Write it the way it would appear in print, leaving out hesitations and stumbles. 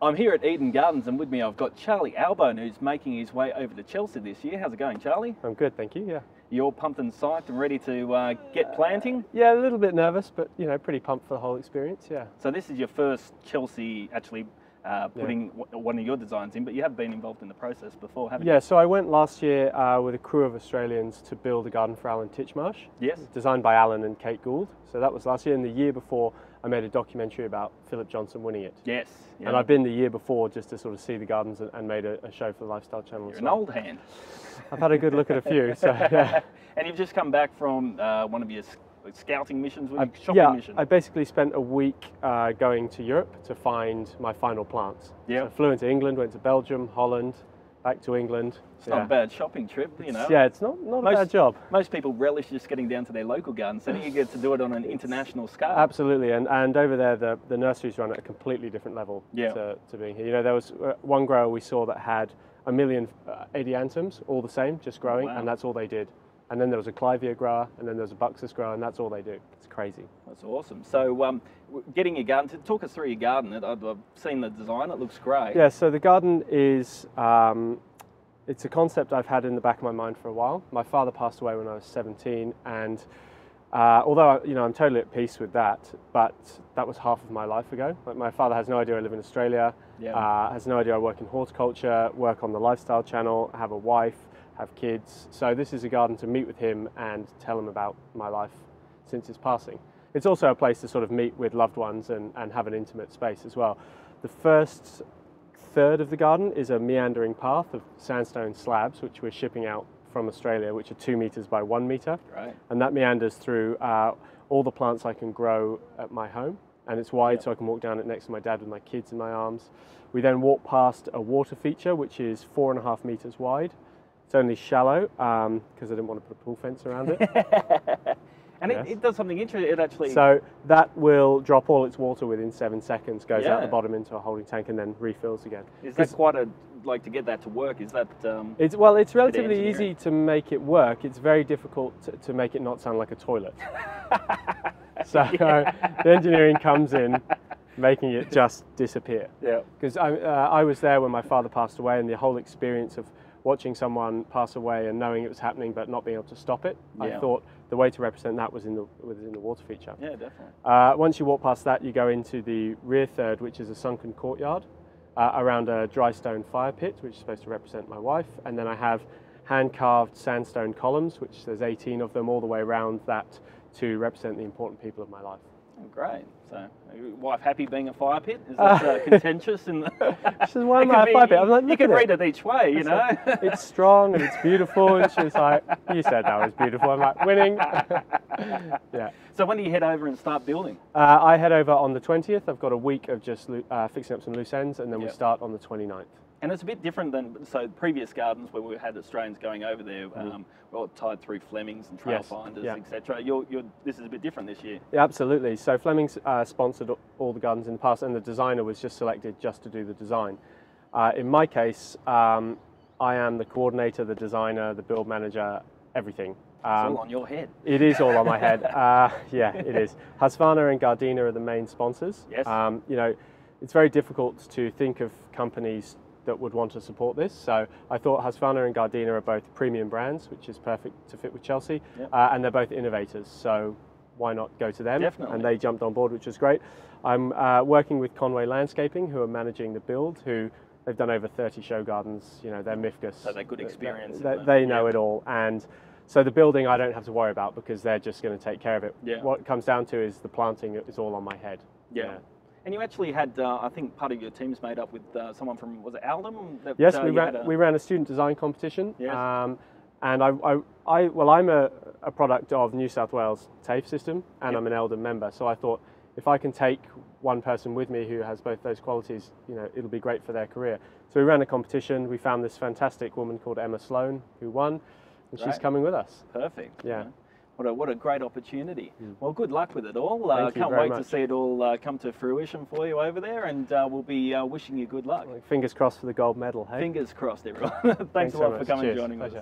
I'm here at Eden Gardens, and with me I've got Charlie Albone, who's making his way over to Chelsea this year. How's it going, Charlie? I'm good, thank you, yeah. You're pumped and psyched and ready to get planting? Yeah, a little bit nervous, but, you know, pretty pumped for the whole experience, yeah. So this is your first Chelsea actually putting one of your designs in, but you have been involved in the process before, haven't you? Yeah, so I went last year with a crew of Australians to build a garden for Alan Titchmarsh. Yes. Designed by Alan and Kate Gould. So that was last year, and the year before I made a documentary about Philip Johnson winning it. Yes. Yeah. And I've been the year before just to sort of see the gardens and made a show for the Lifestyle Channel. You're an old hand. I've had a good look at a few, so yeah. And you've just come back from one of your scouting missions, shopping mission. I basically spent a week going to Europe to find my final plants. Yeah. So I flew into England, went to Belgium, Holland, back to England. It's not a bad shopping trip, you know. Yeah, it's not a bad job. Most people relish just getting down to their local garden, so you get to do it on an international scale. Absolutely, and over there the nurseries run at a completely different level to being here. You know, there was one grower we saw that had 1 million adiantums, all the same, just growing, and that's all they did. And then there was a Clivia grower, and then there was a Buxus grower, and that's all they do. It's crazy. That's awesome. So getting your garden, talk us through your garden. I've seen the design, it looks great. Yeah, so the garden is, it's a concept I've had in the back of my mind for a while. My father passed away when I was 17, and although I'm totally at peace with that, but that was half of my life ago. Like, my father has no idea I live in Australia, has no idea I work in horticulture, work on the Lifestyle Channel, have a wife, have kids. So this is a garden to meet with him and tell him about my life since his passing. It's also a place to sort of meet with loved ones and have an intimate space as well. The first third of the garden is a meandering path of sandstone slabs, which we're shipping out from Australia, which are 2 meters by 1 meter. Right. And that meanders through all the plants I can grow at my home. And it's wide, so I can walk down it next to my dad with my kids in my arms. We then walk past a water feature, which is 4.5 meters wide. It's only shallow because I didn't want to put a pool fence around it. And it does something interesting. It actually... So that will drop all its water within 7 seconds, goes out the bottom into a holding tank and then refills again. Is that quite to get that to work, is that... It's relatively easy to make it work. It's very difficult to make it not sound like a toilet. So the engineering comes in, making it just disappear. Yeah. Because I was there when my father passed away, and the whole experience of watching someone pass away and knowing it was happening but not being able to stop it, I thought the way to represent that was in the water feature. Yeah, definitely. Once you walk past that, you go into the rear third, which is a sunken courtyard around a dry stone fire pit, which is supposed to represent my wife. And then I have hand-carved sandstone columns, which there's 18 of them all the way around that to represent the important people of my life. Oh, great. So, are your wife happy being a fire pit? Is that contentious? She says, "Why am I a fire pit?" I'm like, you can read it each way, you know. It's strong and it's beautiful, and she's like, "You said that was beautiful." I'm like, "Winning." Yeah. So when do you head over and start building? I head over on the 20th. I've got a week of just fixing up some loose ends, and then we start on the 29th. And it's a bit different than previous gardens where we had Australians going over there, tied through Flemings and trail finders, etc. This is a bit different this year. Yeah, absolutely. So Flemings sponsored all the gardens in the past, and the designer was just selected just to do the design. In my case, I am the coordinator, the designer, the build manager, everything. It's all on your head. It is all on my head. Yeah, it is. Husqvarna and Gardena are the main sponsors. Yes. You know, it's very difficult to think of companies that would want to support this. So I thought Husqvarna and Gardena are both premium brands, which is perfect to fit with Chelsea, and they're both innovators. So why not go to them? Definitely. And they jumped on board, which was great. I'm working with Conway Landscaping, who are managing the build, who they've done over 30 show gardens. You know, they're MIFGUS. So they're good experience. They know it all. And so the building I don't have to worry about because they're just going to take care of it. Yeah. What it comes down to is the planting is all on my head. Yeah. And you actually had, I think, part of your team's made up with someone from, was it Albone? Yes, we ran a student design competition. Yes. And I'm a product of New South Wales TAFE system, and I'm an Eldon member. So I thought, if I can take one person with me who has both those qualities, you know, it'll be great for their career. So we ran a competition. We found this fantastic woman called Emma Sloan who won, and she's coming with us. Perfect. Yeah. What a great opportunity. Well, good luck with it all. Can't wait to see it all come to fruition for you over there, and we'll be wishing you good luck. Fingers crossed for the gold medal, hey? Fingers crossed, everyone. Thanks a lot for coming and joining us.